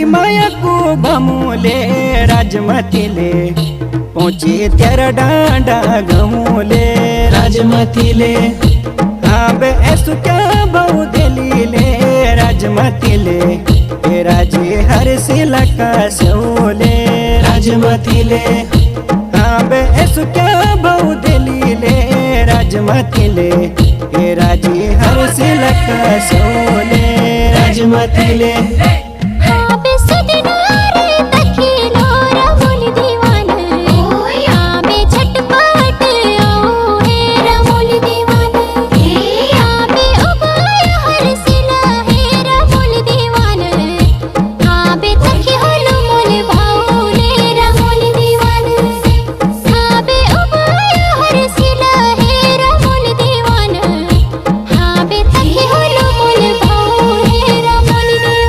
की माया को भमूले राजमतीले पहुंचे तेरा डांडा घमूले राजमतीले। हाँ बे ऐसु क्या बहु दिलीले राजमतीले राजे हर सिला का सोले राजमतीले। हाँ बे ऐसु क्या बहु दिलीले राजमतीले राजे हर सिला का सोले राजमतीले।